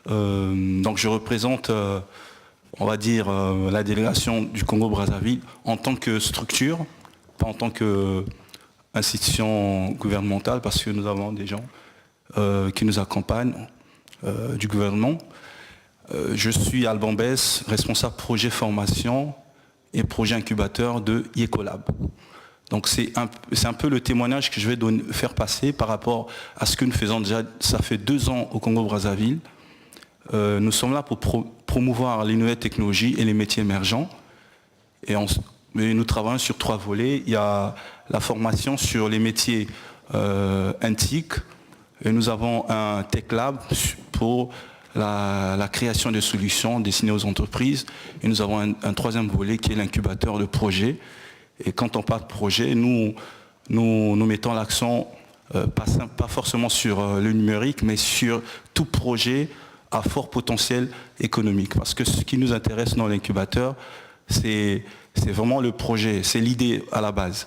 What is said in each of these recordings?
Donc je représente, on va dire, la délégation du Congo-Brazzaville en tant que structure, pas en tant qu'institution gouvernementale, parce que nous avons des gens qui nous accompagnent du gouvernement. Je suis Alban Bess, responsable projet formation et projet incubateur de Yecolab. Donc c'est un peu le témoignage que je vais faire passer par rapport à ce que nous faisons déjà. Ça fait 2 ans au Congo-Brazzaville. Nous sommes là pour promouvoir les nouvelles technologies et les métiers émergents. Et nous travaillons sur 3 volets. Il y a la formation sur les métiers antiques. Et nous avons un Tech Lab pour la création de solutions destinées aux entreprises. Et nous avons un 3e volet qui est l'incubateur de projets. Et quand on parle de projet, nous mettons l'accent pas forcément sur le numérique, mais sur tout projet à fort potentiel économique. Parce que ce qui nous intéresse dans l'incubateur, c'est vraiment le projet, c'est l'idée à la base.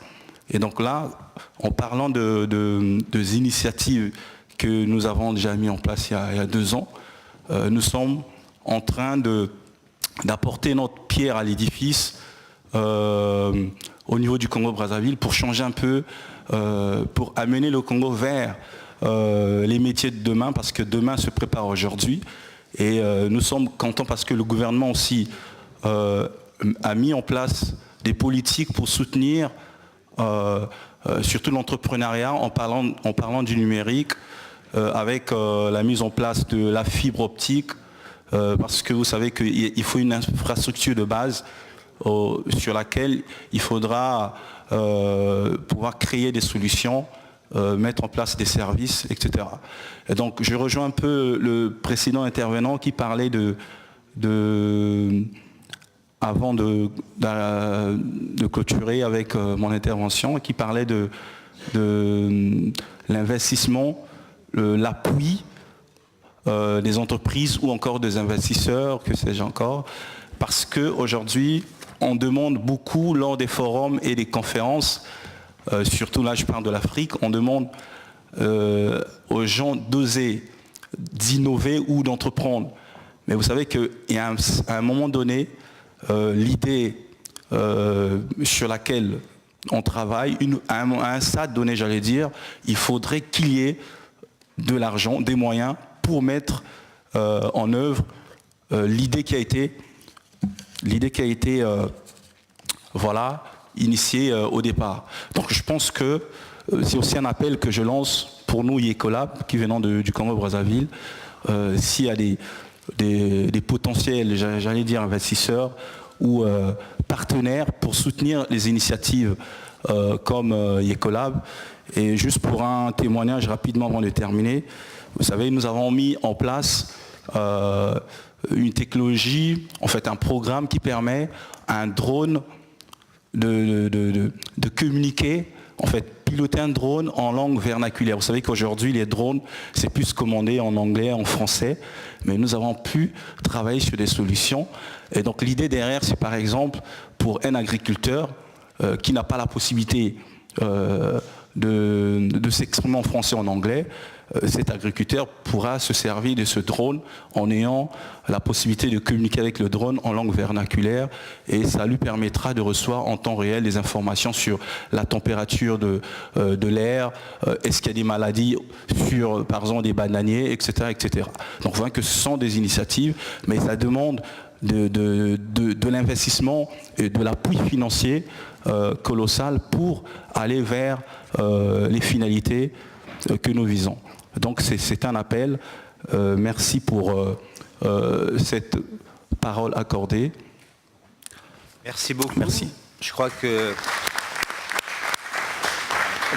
Et donc là, en parlant de initiatives que nous avons déjà mis en place il y a 2 ans, nous sommes en train d'apporter notre pierre à l'édifice au niveau du Congo-Brazzaville pour changer un peu, pour amener le Congo vers les métiers de demain, parce que demain se prépare aujourd'hui. Et nous sommes contents parce que le gouvernement aussi a mis en place des politiques pour soutenir surtout l'entrepreneuriat en parlant du numérique, avec la mise en place de la fibre optique, parce que vous savez qu'il faut une infrastructure de base sur laquelle il faudra pouvoir créer des solutions, mettre en place des services, etc. Et donc je rejoins un peu le précédent intervenant qui parlait avant de clôturer avec mon intervention, qui parlait de l'investissement, l'appui des entreprises ou encore des investisseurs, que sais-je encore, parce qu'aujourd'hui, on demande beaucoup lors des forums et des conférences, surtout là je parle de l'Afrique, on demande aux gens d'oser, d'innover ou d'entreprendre. Mais vous savez qu'à un moment donné, l'idée sur laquelle on travaille, à un stade donné, j'allais dire, il faudrait qu'il y ait de l'argent, des moyens pour mettre en œuvre l'idée qui a été voilà, initiée au départ. Donc je pense que c'est aussi un appel que je lance pour nous, Yecolab, qui venons du Congo-Brazzaville. S'il y a des potentiels, j'allais dire, investisseurs ou partenaires pour soutenir les initiatives comme Yecolab. Et juste pour un témoignage rapidement avant de terminer, vous savez, nous avons mis en place une technologie, en fait un programme qui permet à un drone de communiquer, en fait piloter un drone en langue vernaculaire. Vous savez qu'aujourd'hui les drones c'est plus commandé en anglais, en français, mais nous avons pu travailler sur des solutions. Et donc l'idée derrière, c'est par exemple pour un agriculteur qui n'a pas la possibilité de s'exprimer en français ou en anglais, cet agriculteur pourra se servir de ce drone en ayant la possibilité de communiquer avec le drone en langue vernaculaire, et ça lui permettra de recevoir en temps réel des informations sur la température de l'air, est-ce qu'il y a des maladies sur par exemple des bananiers, etc., etc. Donc vous voyez que ce sont des initiatives, mais ça demande de l'investissement et de l'appui financier colossal pour aller vers les finalités que nous visons. Donc c'est un appel. Merci pour cette parole accordée. Merci beaucoup. Merci. Je crois que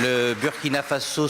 le Burkina Faso